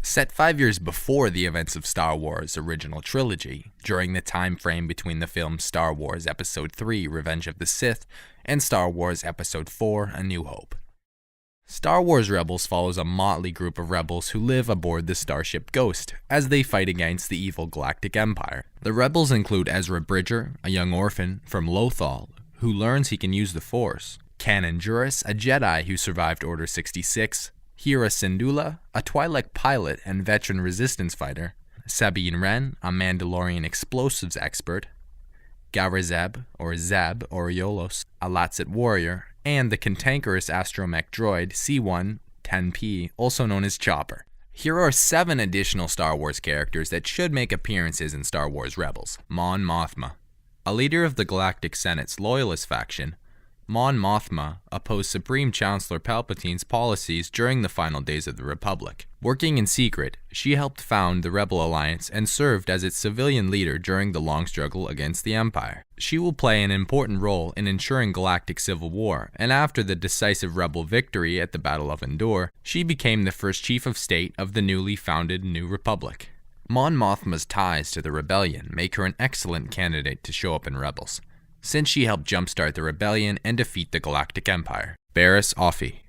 Set 5 years before the events of Star Wars' original trilogy, during the time frame between the films Star Wars Episode 3 Revenge of the Sith and Star Wars Episode 4 A New Hope. Star Wars Rebels follows a motley group of rebels who live aboard the starship Ghost as they fight against the evil Galactic Empire. The rebels include Ezra Bridger, a young orphan from Lothal who learns he can use the Force, Kanan Jarrus, a Jedi who survived Order 66, Hera Syndulla, a Twi'lek pilot and veteran resistance fighter, Sabine Wren, a Mandalorian explosives expert, Garazeb, or Zeb Oriolos, a Latsit warrior, and the cantankerous astromech droid C-1-10P, also known as Chopper. Here are 7 additional Star Wars characters that should make appearances in Star Wars Rebels. Mon Mothma. A leader of the Galactic Senate's Loyalist faction, Mon Mothma opposed Supreme Chancellor Palpatine's policies during the final days of the Republic. Working in secret, she helped found the Rebel Alliance and served as its civilian leader during the long struggle against the Empire. She will play an important role in ensuring galactic civil war, and after the decisive Rebel victory at the Battle of Endor, she became the first chief of state of the newly founded New Republic. Mon Mothma's ties to the rebellion make her an excellent candidate to show up in Rebels, since she helped jumpstart the rebellion and defeat the Galactic Empire. Barriss Offee.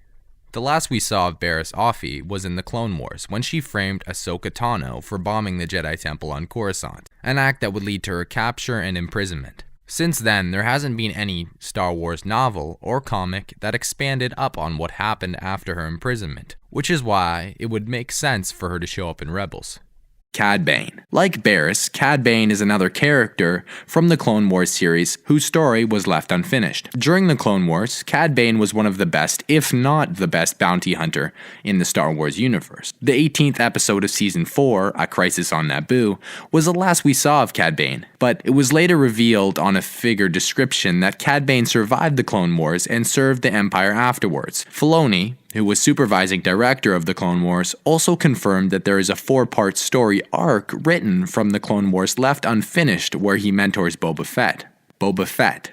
The last we saw of Barriss Offee was in the Clone Wars, when she framed Ahsoka Tano for bombing the Jedi Temple on Coruscant, an act that would lead to her capture and imprisonment. Since then, there hasn't been any Star Wars novel or comic that expanded up on what happened after her imprisonment, which is why it would make sense for her to show up in Rebels. Cad Bane. Like Barriss, Cad Bane is another character from the Clone Wars series whose story was left unfinished. During the Clone Wars, Cad Bane was one of the best, if not the best, bounty hunter in the Star Wars universe. The 18th episode of Season 4, A Crisis on Naboo, was the last we saw of Cad Bane, but it was later revealed on a figure description that Cad Bane survived the Clone Wars and served the Empire afterwards. Filoni, who was supervising director of the Clone Wars, also confirmed that there is a 4-part story arc written from the Clone Wars left unfinished where he mentors Boba Fett. Boba Fett.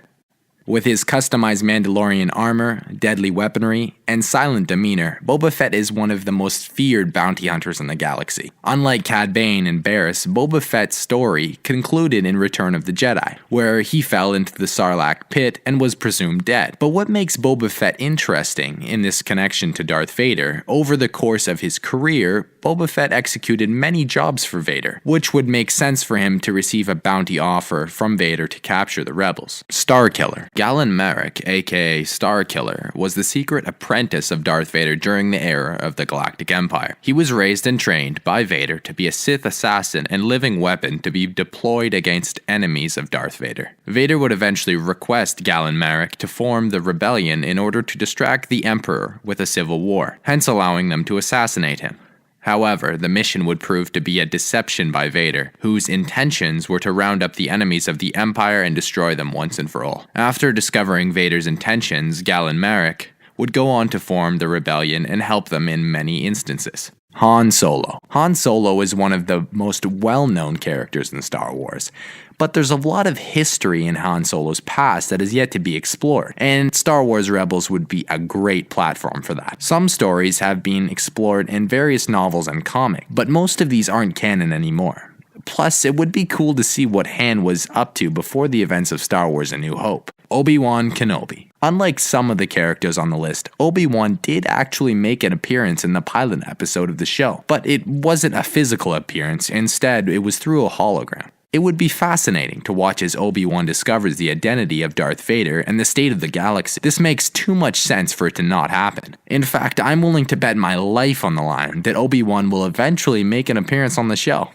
With his customized Mandalorian armor, deadly weaponry, and silent demeanor, Boba Fett is one of the most feared bounty hunters in the galaxy. Unlike Cad Bane and Barriss, Boba Fett's story concluded in Return of the Jedi, where he fell into the Sarlacc pit and was presumed dead. But what makes Boba Fett interesting in this connection to Darth Vader, over the course of his career, Boba Fett executed many jobs for Vader, which would make sense for him to receive a bounty offer from Vader to capture the rebels. Starkiller. Galen Marek, aka Starkiller, was the secret apprentice of Darth Vader during the era of the Galactic Empire. He was raised and trained by Vader to be a Sith assassin and living weapon to be deployed against enemies of Darth Vader. Vader would eventually request Galen Marek to form the rebellion in order to distract the Emperor with a civil war, hence allowing them to assassinate him. However, the mission would prove to be a deception by Vader, whose intentions were to round up the enemies of the Empire and destroy them once and for all. After discovering Vader's intentions, Galen Marek would go on to form the rebellion and help them in many instances. Han Solo. Han Solo is one of the most well-known characters in Star Wars, but there's a lot of history in Han Solo's past that is yet to be explored, and Star Wars Rebels would be a great platform for that. Some stories have been explored in various novels and comics, but most of these aren't canon anymore. Plus, it would be cool to see what Han was up to before the events of Star Wars A New Hope. Obi-Wan Kenobi. Unlike some of the characters on the list, Obi-Wan did actually make an appearance in the pilot episode of the show, but it wasn't a physical appearance, instead it was through a hologram. It would be fascinating to watch as Obi-Wan discovers the identity of Darth Vader and the state of the galaxy. This makes too much sense for it to not happen. In fact, I'm willing to bet my life on the line that Obi-Wan will eventually make an appearance on the show.